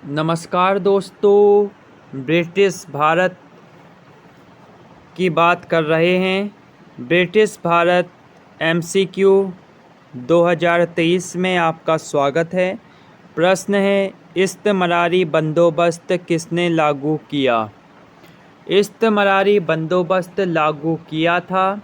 नमस्कार दोस्तों, ब्रिटिश भारत की बात कर रहे हैं। ब्रिटिश भारत MCQ 2023 में आपका स्वागत है। प्रश्न है, इस्तेमरारी बंदोबस्त किसने लागू किया? इस्तेमरारी बंदोबस्त लागू किया था।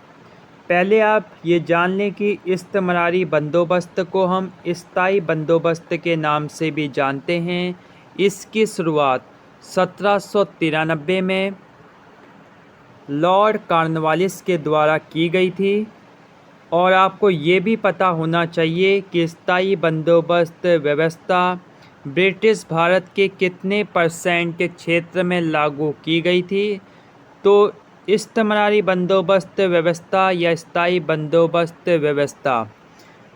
पहले आप ये जान लें कि इस्तेमरारी बंदोबस्त को हम स्थायी बंदोबस्त के नाम से भी जानते हैं। इसकी शुरुआत 1793 में लॉर्ड कॉर्नवालिस के द्वारा की गई थी। और आपको ये भी पता होना चाहिए कि स्थायी बंदोबस्त व्यवस्था ब्रिटिश भारत के कितने % क्षेत्र में लागू की गई थी। तो इस्तेमरारी बंदोबस्त व्यवस्था या स्थायी बंदोबस्त व्यवस्था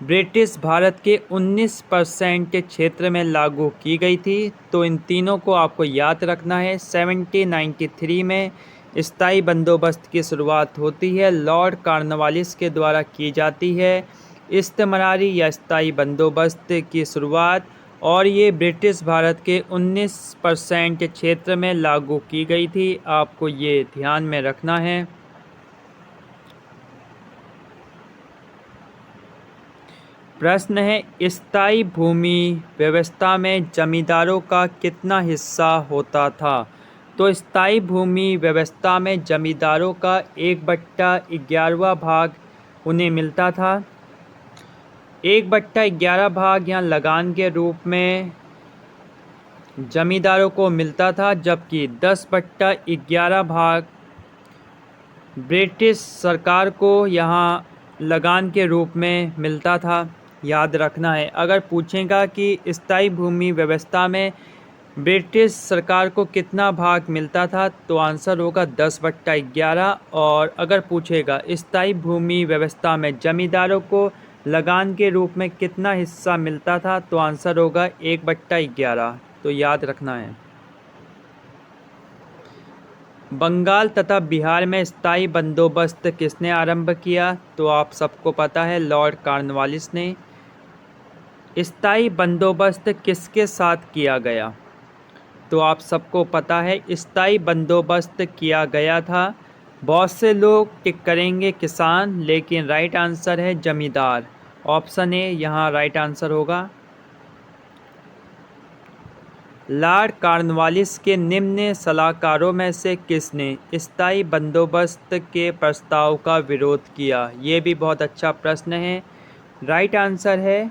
ब्रिटिश भारत के 19% क्षेत्र में लागू की गई थी। तो इन तीनों को आपको याद रखना है। 1793 में स्थायी बंदोबस्त की शुरुआत होती है, लॉर्ड कॉर्नवालिस के द्वारा की जाती है इस्तेमरारी या स्थायी बंदोबस्त की शुरुआत, और ये ब्रिटिश भारत के 19% क्षेत्र में लागू की गई थी। आपको ये ध्यान में रखना है। प्रश्न है, स्थायी भूमि व्यवस्था में जमींदारों का कितना हिस्सा होता था? तो स्थायी भूमि व्यवस्था में जमींदारों का 1/11वां भाग उन्हें मिलता था। 1/11 भाग या लगान के रूप में जमींदारों को मिलता था, जबकि 10/11 भाग ब्रिटिश सरकार को यहाँ लगान के रूप में मिलता था। याद रखना है। अगर पूछेगा कि स्थायी भूमि व्यवस्था में ब्रिटिश सरकार को कितना भाग मिलता था, तो आंसर होगा 10/11। और अगर पूछेगा स्थायी भूमि व्यवस्था में जमींदारों को लगान के रूप में कितना हिस्सा मिलता था, तो आंसर होगा 1/11। तो याद रखना है। बंगाल तथा बिहार में स्थायी बंदोबस्त किसने आरंभ किया? तो आप सबको पता है, लॉर्ड कॉर्नवालिस ने। स्थायी बंदोबस्त किसके साथ किया गया? तो आप सबको पता है, स्थायी बंदोबस्त किया गया था। बहुत से लोग टिक करेंगे किसान, लेकिन राइट आंसर है जमींदार। ऑप्शन ए यहाँ राइट आंसर होगा। लॉर्ड कॉर्नवालिस के निम्न सलाहकारों में से किसने स्थायी बंदोबस्त के प्रस्ताव का विरोध किया? ये भी बहुत अच्छा प्रश्न है। राइट आंसर है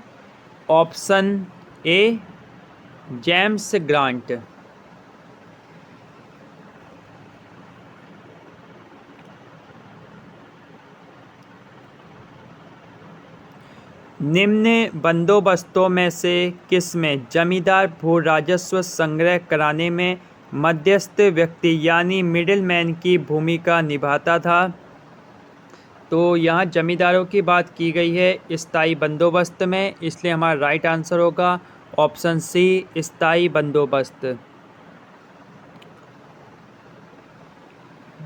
ऑप्शन ए, जेम्स ग्रांट। निम्न बंदोबस्तों में से किसमें जमींदार भू राजस्व संग्रह कराने में मध्यस्थ व्यक्ति यानी मिडिलमैन की भूमिका निभाता था? तो यहाँ जमींदारों की बात की गई है स्थायी बंदोबस्त में, इसलिए हमारा राइट आंसर होगा ऑप्शन सी, स्थायी बंदोबस्त।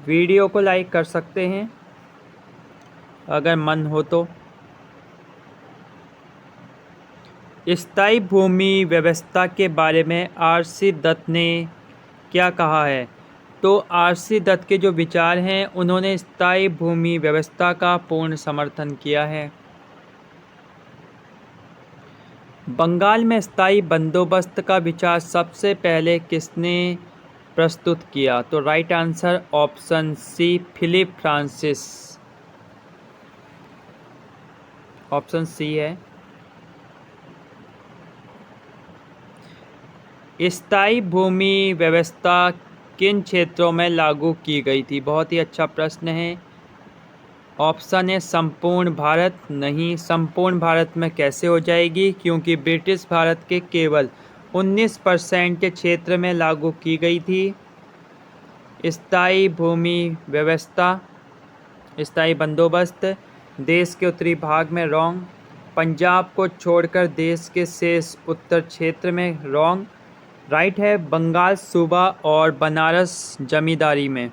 वीडियो को लाइक कर सकते हैं अगर मन हो तो। स्थायी भूमि व्यवस्था के बारे में RC दत्त ने क्या कहा है? तो RC दत्त के जो विचार हैं, उन्होंने स्थायी भूमि व्यवस्था का पूर्ण समर्थन किया है। बंगाल में स्थायी बंदोबस्त का विचार सबसे पहले किसने प्रस्तुत किया? तो right answer option C, Philip Francis. Option C है। स्थायी भूमि व्यवस्था किन क्षेत्रों में लागू की गई थी? बहुत ही अच्छा प्रश्न है। ऑप्शन है संपूर्ण भारत। नहीं, संपूर्ण भारत में कैसे हो जाएगी, क्योंकि ब्रिटिश भारत के केवल 19% क्षेत्र में लागू की गई थी स्थायी भूमि व्यवस्था। स्थायी बंदोबस्त देश के उत्तरी भाग में रॉन्ग, पंजाब को छोड़कर देश के शेष उत्तर क्षेत्र में रॉन्ग। राइट है बंगाल सूबा और बनारस जमींदारी में,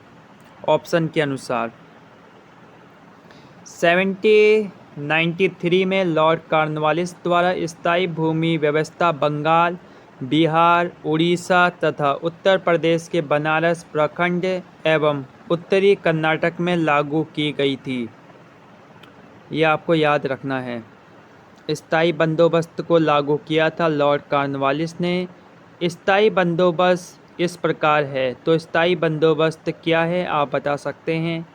ऑप्शन के अनुसार। 1793 में लॉर्ड कॉर्नवालिस द्वारा स्थायी भूमि व्यवस्था बंगाल, बिहार, उड़ीसा तथा उत्तर प्रदेश के बनारस प्रखंड एवं उत्तरी कर्नाटक में लागू की गई थी। ये आपको याद रखना है। स्थायी बंदोबस्त को लागू किया था लॉर्ड कॉर्नवालिस ने। स्थायी बंदोबस्त इस प्रकार है। तो स्थायी बंदोबस्त क्या है आप बता सकते हैं?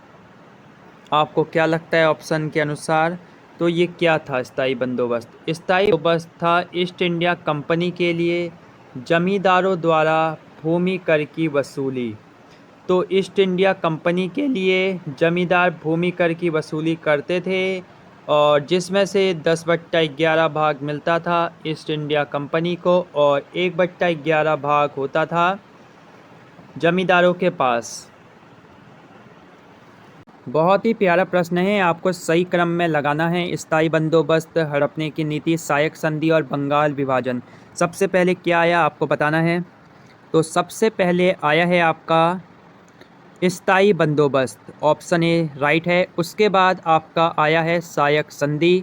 आपको क्या लगता है ऑप्शन के अनुसार? तो ये क्या था स्थायी बंदोबस्त? स्थायी बंदोबस्त था ईस्ट इंडिया कंपनी के लिए जमींदारों द्वारा भूमि कर की वसूली। तो ईस्ट इंडिया कंपनी के लिए जमींदार भूमि कर की वसूली करते थे और जिसमें से 10/11 भाग मिलता था ईस्ट इंडिया कंपनी को और 1/11 भाग होता था जमींदारों के पास। बहुत ही प्यारा प्रश्न है, आपको सही क्रम में लगाना है। स्थायी बंदोबस्त, हड़पने की नीति, सायक संधि और बंगाल विभाजन। सबसे पहले क्या आया आपको बताना है। तो सबसे पहले आया है आपका स्थायी बंदोबस्त, ऑप्शन ए राइट है। उसके बाद आपका आया है सायक संधि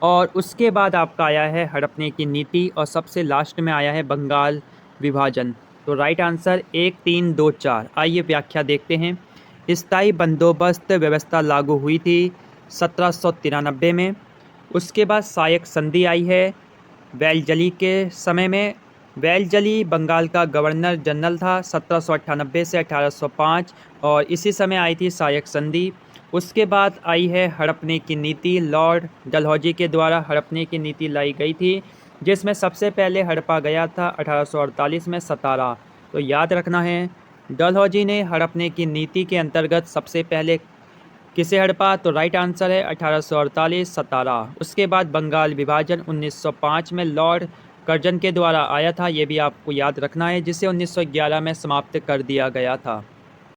और उसके बाद आपका आया है हड़पने की नीति और सबसे लास्ट में आया है बंगाल विभाजन। तो राइट आंसर 1, 3, 2, 4। आइए व्याख्या देखते हैं। स्थायी बंदोबस्त व्यवस्था लागू हुई थी 1793 में। उसके बाद सायक संधि आई है वेलजली के समय में। वेलजली बंगाल का गवर्नर जनरल था 1798 से 1805 और इसी समय आई थी सायक संधि। उसके बाद आई है हड़पने की नीति, लॉर्ड डलहौजी के द्वारा हड़पने की नीति लाई गई थी जिसमें सबसे पहले हड़पा गया था 1848 में सतारा। तो याद रखना है, डलहौजी ने हड़पने की नीति के अंतर्गत सबसे पहले किसे हड़पा? तो राइट आंसर है 1848 सतारा। उसके बाद बंगाल विभाजन 1905 में लॉर्ड कर्जन के द्वारा आया था, ये भी आपको याद रखना है, जिसे 1911 में समाप्त कर दिया गया था।